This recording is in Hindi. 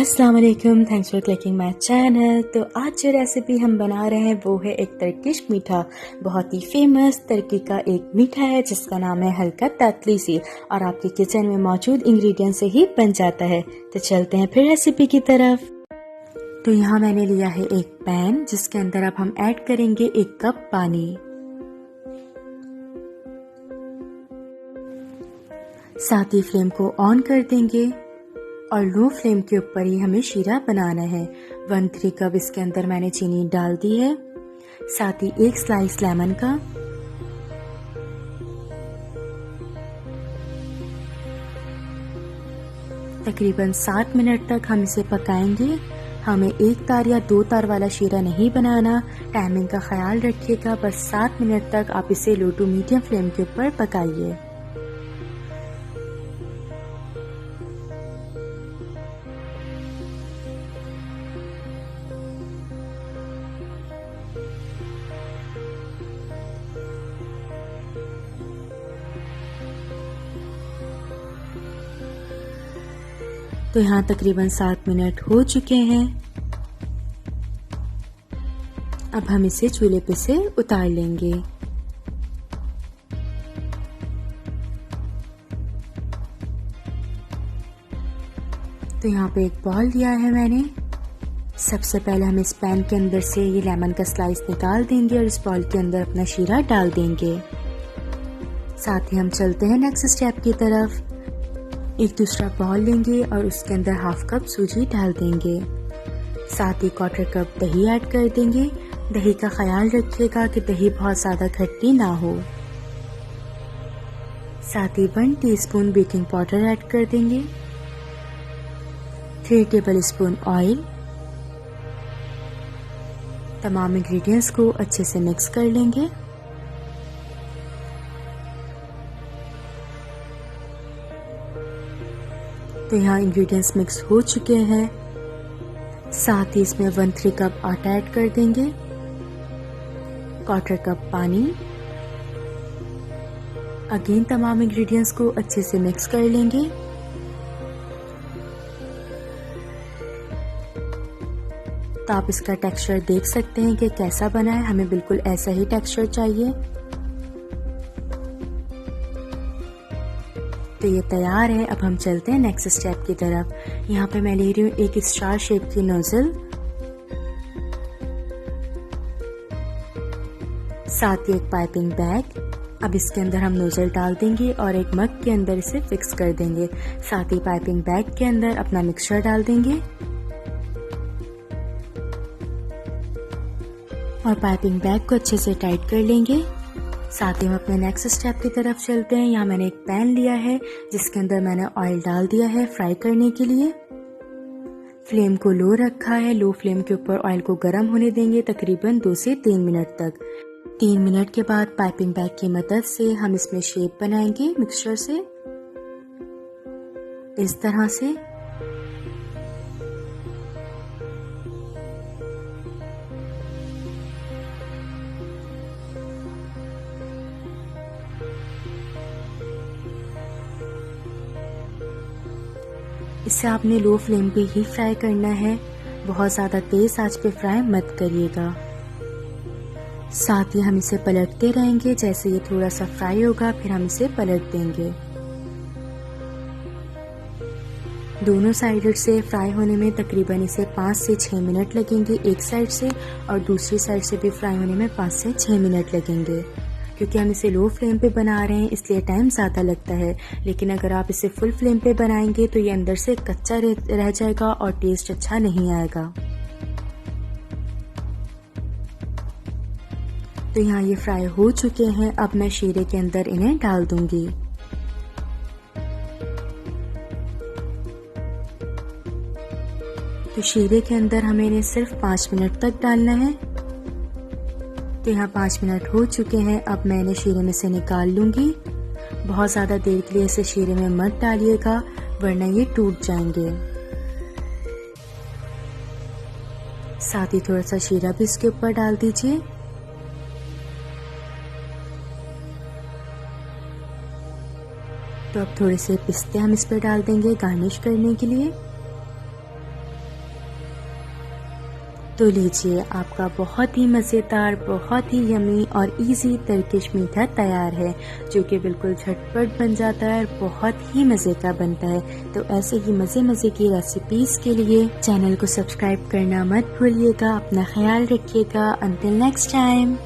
अस्सलाम वालेकुम, thanks for clicking my channel. तो आज जो रेसिपी हम बना रहे हैं वो है एक टर्किश मीठा, बहुत ही फेमस तुर्की का एक मीठा है जिसका नाम है हल्का ततलीसी और आपके किचन में मौजूद इंग्रेडिएंट से ही बन जाता है। तो चलते हैं फिर रेसिपी की तरफ। तो यहाँ मैंने लिया है एक पैन जिसके अंदर अब हम ऐड करेंगे 1 कप पानी। साथ ही फ्लेम को ऑन कर देंगे और लो फ्लेम के ऊपर ही हमें शीरा बनाना है। 1/3 कप इसके अंदर मैंने चीनी डाल दी है, साथ ही 1 स्लाइस लेमन का, तकरीबन 7 मिनट तक हम इसे पकाएंगे। हमें 1 तार या 2 तार वाला शीरा नहीं बनाना, टाइमिंग का ख्याल रखिएगा। बस 7 मिनट तक आप इसे लो टू मीडियम फ्लेम के ऊपर पकाइए। तो यहाँ तकरीबन 7 मिनट हो चुके हैं। अब हम इसे चूल्हे पे से उतार लेंगे। तो यहाँ पे एक बॉल लिया है मैंने। सबसे पहले हम इस पैन के अंदर से ये लेमन का स्लाइस निकाल देंगे और इस बॉल के अंदर अपना शीरा डाल देंगे। साथ ही हम चलते हैं नेक्स्ट स्टेप की तरफ। एक दूसरा बॉल लेंगे और उसके अंदर हाफ कप सूजी डाल देंगे। साथ ही 1/4 कप दही ऐड कर देंगे। दही का ख्याल रखिएगा कि दही बहुत ज़्यादा खट्टी ना हो। साथ ही 1 टीस्पून बेकिंग पाउडर ऐड कर देंगे। 3 टेबल स्पून ऑयल। तमाम इंग्रेडिएंट्स को अच्छे से मिक्स कर लेंगे। तो यहाँ इंग्रेडिएंट्स मिक्स हो चुके हैं। साथ ही इसमें 1/3 कप आटा ऐड कर देंगे, 1/4 कप पानी। अगेन तमाम इंग्रेडिएंट्स को अच्छे से मिक्स कर लेंगे। तो आप इसका टेक्सचर देख सकते हैं कि कैसा बना है। हमें बिल्कुल ऐसा ही टेक्सचर चाहिए। तो ये तैयार है। अब हम चलते हैं नेक्स्ट स्टेप की तरफ। यहाँ पे मैं ले रही हूँ एक स्टार शेप की नोजल, साथ ही एक पाइपिंग बैग। अब इसके अंदर हम नोजल डाल देंगे और एक मग के अंदर इसे फिक्स कर देंगे। साथ ही पाइपिंग बैग के अंदर अपना मिक्सचर डाल देंगे और पाइपिंग बैग को अच्छे से टाइट कर लेंगे। साथ ही हम अपने नेक्स्ट स्टेप की तरफ चलते हैं। यहाँ मैंने एक पैन लिया है जिसके अंदर मैंने ऑयल डाल दिया है फ्राई करने के लिए। फ्लेम को लो रखा है। लो फ्लेम के ऊपर ऑयल को गर्म होने देंगे तकरीबन 2 से 3 मिनट तक। 3 मिनट के बाद पाइपिंग बैग की मदद से हम इसमें शेप बनाएंगे मिक्सचर से, इस तरह से। इसे आपने लो फ्लेम पे ही फ्राई करना है, बहुत ज़्यादा तेज आंच पे फ्राई मत करिएगा। साथ ही हम इसे पलटते रहेंगे। जैसे ये थोड़ा सा फ्राई होगा फिर हम इसे पलट देंगे। दोनों साइड से फ्राई होने में तकरीबन इसे 5 से 6 मिनट लगेंगे, एक साइड से, और दूसरी साइड से भी फ्राई होने में 5 से 6 मिनट लगेंगे। क्योंकि हम इसे लो फ्लेम पे बना रहे हैं इसलिए टाइम ज़्यादा लगता है। लेकिन अगर आप इसे फुल फ्लेम पे बनाएंगे तो ये अंदर से कच्चा रह जाएगा और टेस्ट अच्छा नहीं आएगा। तो यहाँ ये फ्राई हो चुके हैं। अब मैं शीरे के अंदर इन्हें डाल दूंगी। तो शीरे के अंदर हमें इन्हें सिर्फ 5 मिनट तक डालना है। तो यहाँ 5 मिनट हो चुके हैं। अब मैं इन्हें शीरे में से निकाल लूंगी। बहुत ज़्यादा देर के लिए इसे शीरे में मत डालिएगा वरना ये टूट जाएंगे। साथ ही थोड़ा सा शीरा भी इसके ऊपर डाल दीजिए। तो अब थोड़े से पिस्ते हम इस पर डाल देंगे गार्निश करने के लिए। तो लीजिए, आपका बहुत ही मज़ेदार, बहुत ही यमी और इजी टर्किश मीठा तैयार है, जो कि बिल्कुल झटपट बन जाता है और बहुत ही मज़े का बनता है। तो ऐसे ही मज़े की रेसिपीज़ के लिए चैनल को सब्सक्राइब करना मत भूलिएगा। अपना ख्याल रखिएगा। Until next time.